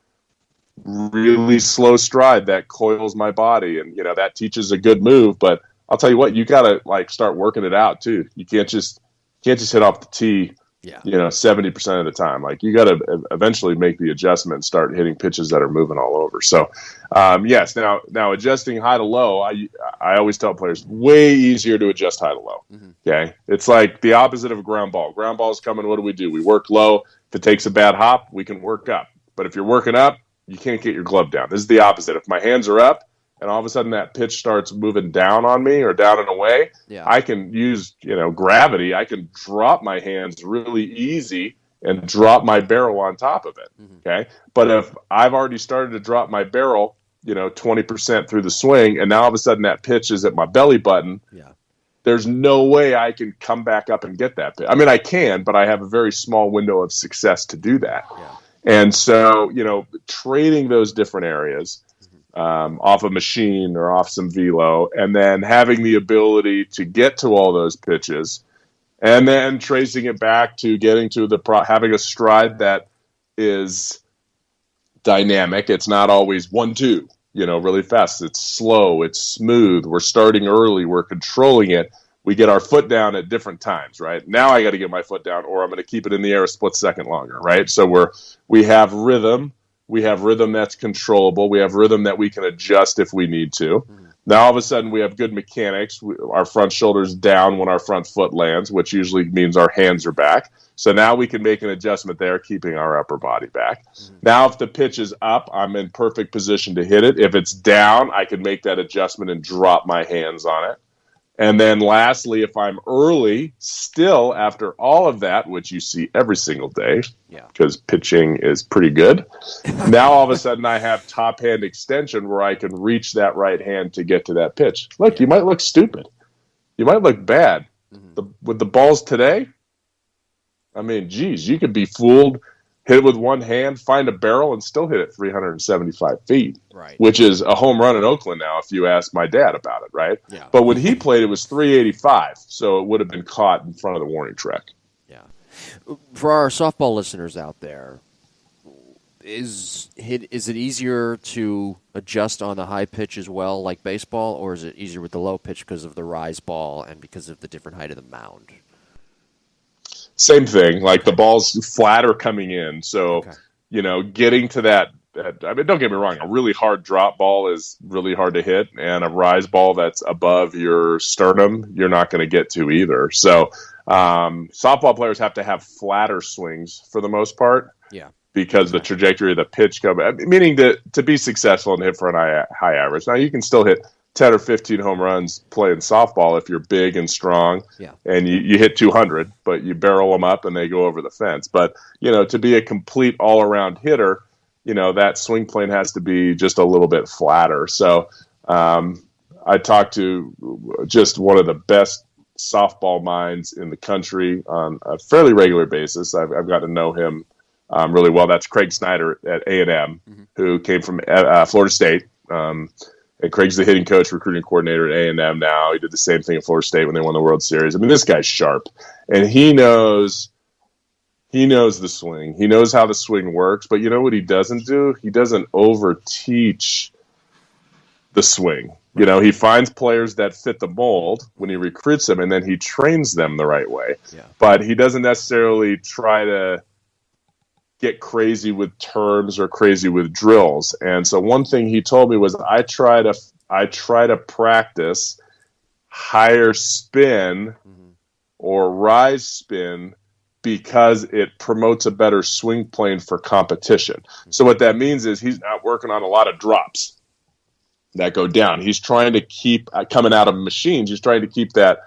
really slow stride that coils my body, and that teaches a good move. But I'll tell you what, you got to start working it out too. You can't just hit off the tee. Yeah. 70% of the time. You got to eventually make the adjustment and start hitting pitches that are moving all over. So, yes. Now adjusting high to low, I always tell players way easier to adjust high to low. Mm-hmm. Okay, it's like the opposite of a ground ball. Ground ball's coming. What do? We work low. If it takes a bad hop, we can work up. But if you're working up, you can't get your glove down. This is the opposite. If my hands are up, and all of a sudden that pitch starts moving down on me or down and away, I can use, gravity. I can drop my hands really easy and drop my barrel on top of it. Mm-hmm. Okay. But if I've already started to drop my barrel, 20% through the swing, and now all of a sudden that pitch is at my belly button, there's no way I can come back up and get that pitch. I mean, I can, but I have a very small window of success to do that. Yeah. And so, trading those different areas, off a machine or off some velo, and then having the ability to get to all those pitches, and then tracing it back to getting to having a stride that is dynamic. It's not always 1-2, really fast. It's slow. It's smooth. We're starting early. We're controlling it. We get our foot down at different times, right? Now I got to get my foot down, or I'm going to keep it in the air a split second longer, right? So we have rhythm. We have rhythm that's controllable. We have rhythm that we can adjust if we need to. Mm-hmm. Now, all of a sudden, we have good mechanics. Our front shoulder's down when our front foot lands, which usually means our hands are back. So now we can make an adjustment there, keeping our upper body back. Mm-hmm. Now, if the pitch is up, I'm in perfect position to hit it. If it's down, I can make that adjustment and drop my hands on it. And then lastly, if I'm early, still after all of that, which you see every single day, because pitching is pretty good, now all of a sudden I have top hand extension where I can reach that right hand to get to that pitch. Look, you might look stupid. You might look bad. Mm-hmm. With the balls today, I mean, geez, you could be fooled, hit it with one hand, find a barrel, and still hit it 375 feet, right? Which is a home run in Oakland now, if you ask my dad about it, right? Yeah. But when he played, it was 385, so it would have been caught in front of the warning track. Yeah. For our softball listeners out there, is it easier to adjust on the high pitch as well, like baseball, or is it easier with the low pitch because of the rise ball and because of the different height of the mound? Same thing. Like the ball's flatter coming in, so getting to that. I mean, don't get me wrong. A really hard drop ball is really hard to hit, and a rise ball that's above your sternum, you're not going to get to either. So, softball players have to have flatter swings for the most part. Yeah. Because the trajectory of the pitch meaning to be successful and hit for an high average. Now, you can still hit 10 or 15 home runs playing softball if you're big and strong and you hit 200, but you barrel them up and they go over the fence. But, to be a complete all-around hitter, that swing plane has to be just a little bit flatter. So I talked to just one of the best softball minds in the country on a fairly regular basis. I've got to know him really well. That's Craig Snyder at A&M, who came from Florida State. And Craig's the hitting coach, recruiting coordinator at A&M now. He did the same thing at Florida State when they won the World Series. I mean, this guy's sharp, and he knows the swing. He knows how the swing works, but you know what he doesn't do? He doesn't over-teach the swing. He finds players that fit the mold when he recruits them, and then he trains them the right way. Yeah. But he doesn't necessarily try to get crazy with terms or crazy with drills. And so one thing he told me was, I try to practice higher spin or rise spin because it promotes a better swing plane for competition. So what that means is he's not working on a lot of drops that go down. He's trying to keep coming out of machines. He's trying to keep that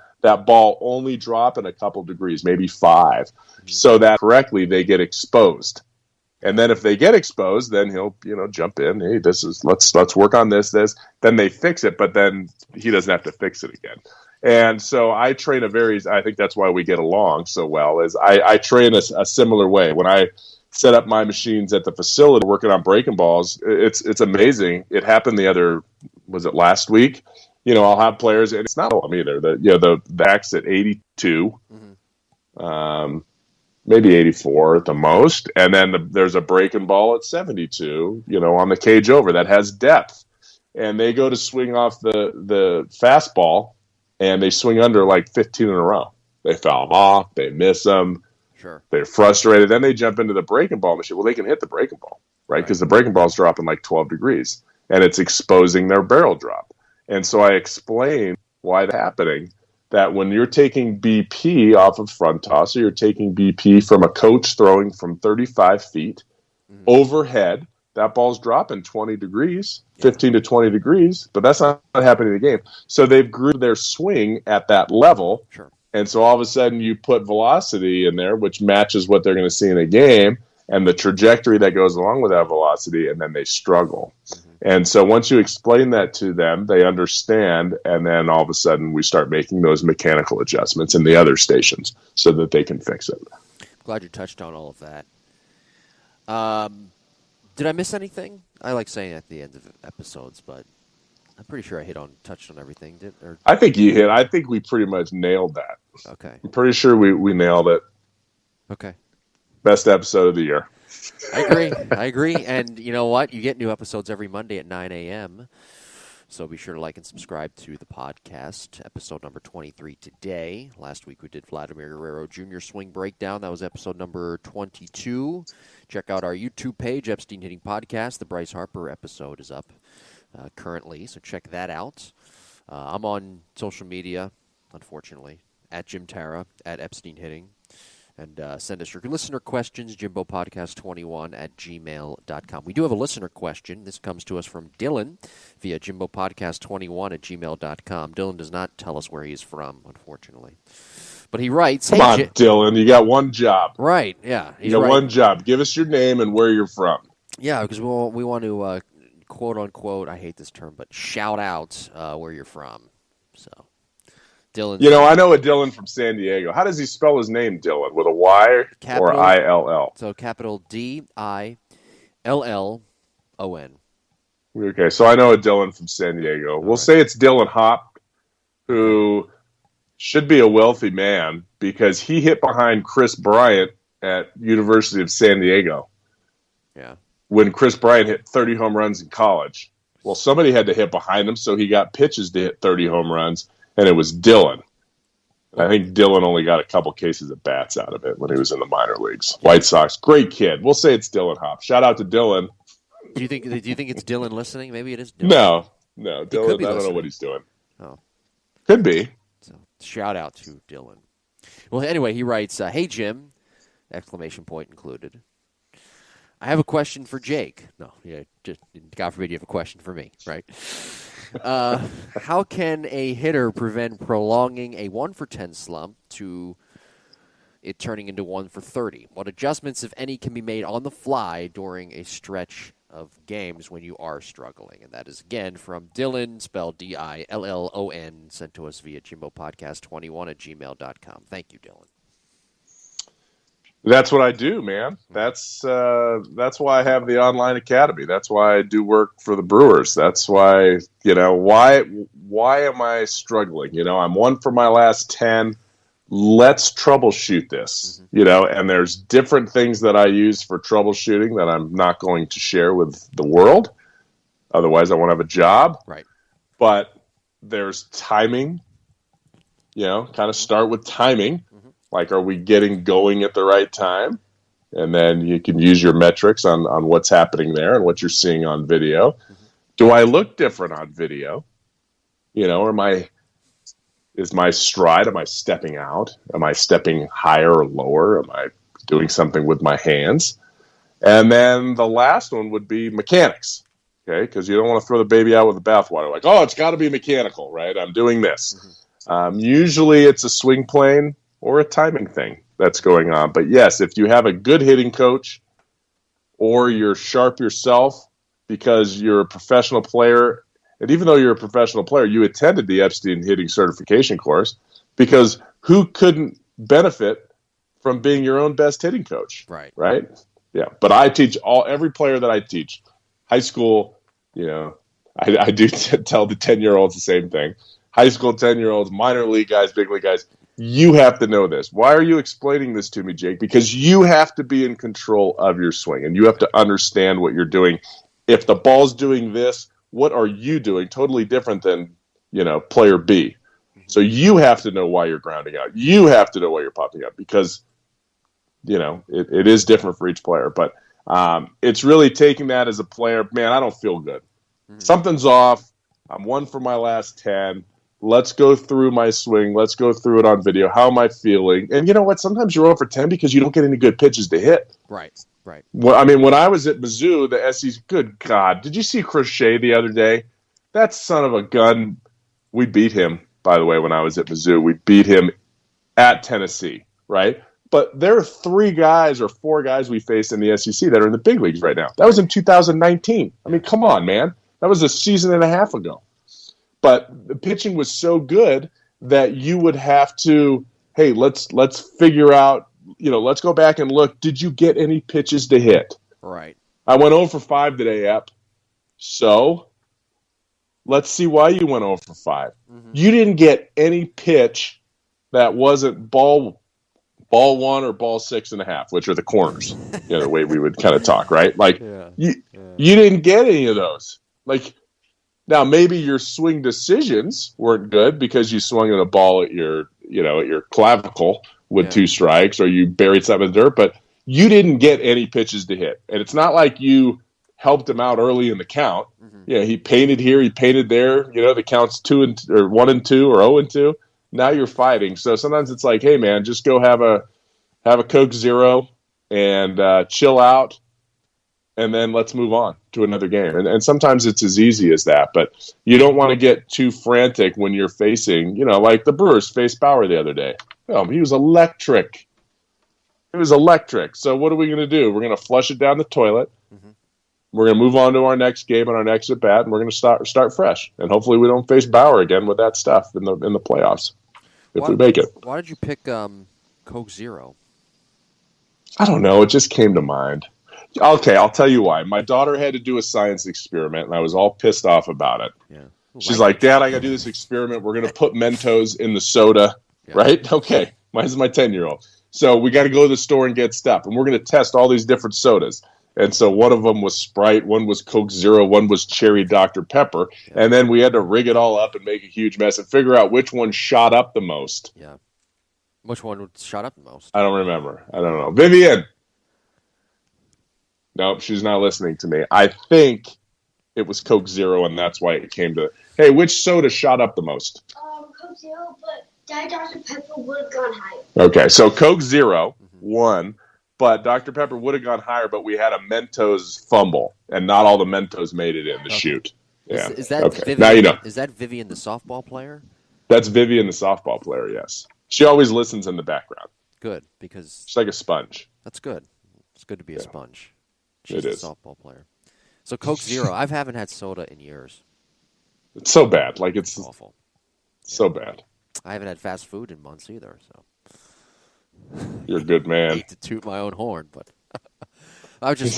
ball only dropping a couple degrees, maybe 5, so that correctly they get exposed. And then if they get exposed, then he'll, jump in. Hey, let's work on this. Then they fix it, but then he doesn't have to fix it again. And so I train I think that's why we get along so well, is I train a similar way. When I set up my machines at the facility working on breaking balls, it's amazing. It happened was it last week? I'll have players, and it's not all of them either. The backs at 82, maybe 84 at the most, and then there's a breaking ball at 72, on the cage over that has depth, and they go to swing off the fastball, and they swing under like 15 in a row. They foul them off, they miss them, they're frustrated, then they jump into the breaking ball machine. Well, they can hit the breaking ball, right? Because the breaking ball is dropping like 12 degrees, and it's exposing their barrel drop. And so I explain why that's happening, that when you're taking BP off of front toss, or you're taking BP from a coach throwing from 35 feet overhead, that ball's dropping 20 degrees, 15 to 20 degrees, but that's not happening in the game. So they've grew their swing at that level. Sure. And so all of a sudden you put velocity in there, which matches what they're going to see in a game, and the trajectory that goes along with that velocity, and then they struggle. And so once you explain that to them, they understand, and then all of a sudden we start making those mechanical adjustments in the other stations so that they can fix it. Glad you touched on all of that. Did I miss anything? I like saying at the end of episodes, but I'm pretty sure I touched on everything. I think you hit. I think we pretty much nailed that. Okay. I'm pretty sure we nailed it. Okay. Best episode of the year. I agree. And you know what? You get new episodes every Monday at 9 a.m., so be sure to like and subscribe to the podcast. Episode number 23 today. Last week we did Vladimir Guerrero Jr. Swing Breakdown. That was episode number 22. Check out our YouTube page, Epstein Hitting Podcast. The Bryce Harper episode is up currently, so check that out. I'm on social media, unfortunately, at Jim Tara, at Epstein Hitting. And send us your listener questions, jimbopodcast21 at gmail.com. We do have a listener question. This comes to us from Dylan via jimbopodcast21 at gmail.com. Dylan does not tell us where he is from, unfortunately. But he writes... Come on, Dylan. You got one job. Right, yeah. You got one job. Give us your name and where you're from. Yeah, because we want to, quote-unquote, I hate this term, but shout out where you're from. So... Dylan. I know a Dylan from San Diego. How does he spell his name, Dylan? With a Y or I-L-L? So capital D-I-L-L-O-N. Okay, so I know a Dylan from San Diego. We'll say it's Dylan Hop, who should be a wealthy man because he hit behind Chris Bryant at University of San Diego. Yeah. When Chris Bryant hit 30 home runs in college. Well, somebody had to hit behind him, so he got pitches to hit 30 home runs, and it was Dylan. I think Dylan only got a couple cases of bats out of it when he was in the minor leagues. White Sox, great kid. We'll say it's Dylan Hop. Shout out to Dylan. Do you think it's Dylan listening? Maybe it is Dylan. No, Dylan. I don't know what he's doing. Oh, could be. So shout out to Dylan. Well, anyway, he writes, "Hey Jim!" Exclamation point included. I have a question for Jake. No, yeah, just God forbid you have a question for me, right? How can a hitter prevent prolonging a 1-for-10 slump to it turning into 1-for-30? What adjustments, if any, can be made on the fly during a stretch of games when you are struggling? And that is, again, from Dylan, spelled Dillon, sent to us via jimbopodcast21@gmail.com. Thank you, Dylan. That's what I do, man. That's why I have the online academy. That's why I do work for the Brewers. That's why, why am I struggling? I'm 1 for my last 10. Let's troubleshoot this, and there's different things that I use for troubleshooting that I'm not going to share with the world. Otherwise, I won't have a job. Right. But there's timing, kind of start with timing. Like, are we getting going at the right time? And then you can use your metrics on what's happening there and what you're seeing on video. Do I look different on video? Or is my stride, am I stepping out? Am I stepping higher or lower? Am I doing something with my hands? And then the last one would be mechanics, okay? Because you don't want to throw the baby out with the bathwater. Like, oh, it's got to be mechanical, right? I'm doing this. Usually it's a swing plane or a timing thing that's going on. But yes, if you have a good hitting coach or you're sharp yourself because you're a professional player, and even though you're a professional player, you attended the Epstein hitting certification course, because who couldn't benefit from being your own best hitting coach? Right? Yeah. But I teach every player that I teach, high school, I do tell the 10-year-olds the same thing. High school 10-year-olds, minor league guys, big league guys. You have to know this. Why are you explaining this to me, Jake? Because you have to be in control of your swing, and you have to understand what you're doing. If the ball's doing this, what are you doing? Totally different than, player B. So you have to know why you're grounding out. You have to know why you're popping up, because, it is different for each player. But it's really taking that as a player. Man, I don't feel good. Something's off. I'm 1 for my last 10. Let's go through my swing. Let's go through it on video. How am I feeling? And you know what? Sometimes you're 0 for 10 because you don't get any good pitches to hit. Right. Well, when I was at Mizzou, the SEC, good God, did you see Crochet the other day? That son of a gun. We beat him, by the way, when I was at Mizzou. We beat him at Tennessee, right? But there are 3 guys or 4 guys we faced in the SEC that are in the big leagues right now. That was in 2019. Come on, man. That was a season and a half ago. But the pitching was so good that you would have to, hey, let's figure out, let's go back and look. Did you get any pitches to hit? Right. I went 0 for 5 today, Ep. So let's see why you went 0 for 5. You didn't get any pitch that wasn't ball 1 or ball 6.5, which are the corners. The way we would kind of talk, right? Like you didn't get any of those. Like, now, maybe your swing decisions weren't good because you swung at a ball at your clavicle with 2 strikes, or you buried something in the dirt, but you didn't get any pitches to hit. And it's not like you helped him out early in the count. He painted here, he painted there. The count's 1 and 2 or 0 and 2. Now you're fighting. So sometimes it's like, hey man, just go have a Coke Zero and chill out. And then let's move on to another game. And sometimes it's as easy as that. But you don't want to get too frantic when you're facing, like the Brewers faced Bauer the other day. He was electric. So what are we going to do? We're going to flush it down the toilet. We're going to move on to our next game and our next at-bat, and we're going to start fresh. And hopefully we don't face Bauer again with that stuff in the playoffs if we make it. Why did you pick Coke Zero? I don't know. It just came to mind. Okay, I'll tell you why. My daughter had to do a science experiment, and I was all pissed off about it. She's like, Dad, I got to do this experiment. We're going to put Mentos in the soda, right? Okay, Mine's my 10-year-old. So we got to go to the store and get stuff. And we're going to test all these different sodas. And so one of them was Sprite, one was Coke Zero, one was Cherry Dr. Pepper. Yeah. And then we had to rig it all up and make a huge mess and figure out which one shot up the most. Yeah. Which one shot up the most? I don't remember. I don't know. Vivian! Nope, she's not listening to me. I think it was Coke Zero, and that's why it came to, hey, which soda shot up the most? Coke Zero, but Diet Dr. Pepper would have gone higher. Okay, so Coke Zero won, but Dr. Pepper would have gone higher, but we had a Mentos fumble, and not all the Mentos made it in the chute. Yeah. Is that okay. Vivian, now you know. Is that Vivian, the softball player? That's Vivian, the softball player, yes. She always listens in the background. Good, because... She's like a sponge. That's good. It's good to be a sponge. She's a softball player. So Coke Zero, I haven't had soda in years. It's so bad. Like, it's awful. So bad. I haven't had fast food in months either, so... You're a good man. I hate to toot my own horn, but... I just...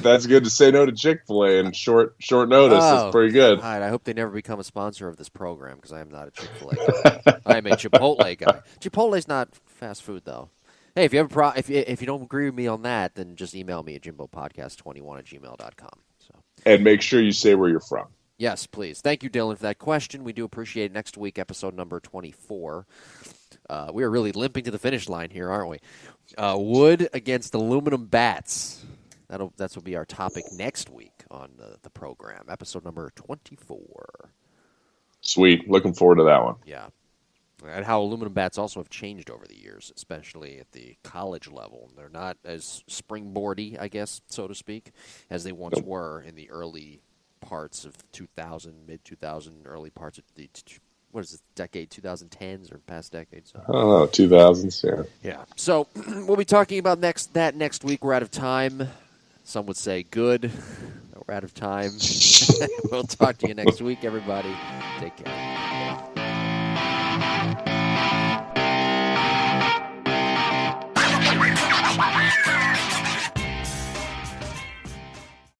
That's good to say no to Chick-fil-A in short notice. That's pretty good. All right, I hope they never become a sponsor of this program, because I am not a Chick-fil-A guy. I am a Chipotle guy. Chipotle's not fast food, though. Hey, if you have if you don't agree with me on that, then just email me at jimbopodcast21@gmail.com. So. And make sure you say where you're from. Yes, please. Thank you, Dylan, for that question. We do appreciate it. Next week, episode number 24. We are really limping to the finish line here, aren't we? Wood against aluminum bats. That will be our topic next week on the program, episode number 24. Sweet. Looking forward to that one. Yeah. And how aluminum bats also have changed over the years, especially at the college level. They're not as springboardy, I guess, so to speak, as they once were in the early parts of 2000, mid-2000, early parts of the, what is it, decade, 2010s or past decades? So. I don't know, 2000s, yeah. Yeah. So we'll be talking about next week. We're out of time. Some would say good. We're out of time. We'll talk to you next week, everybody. Take care.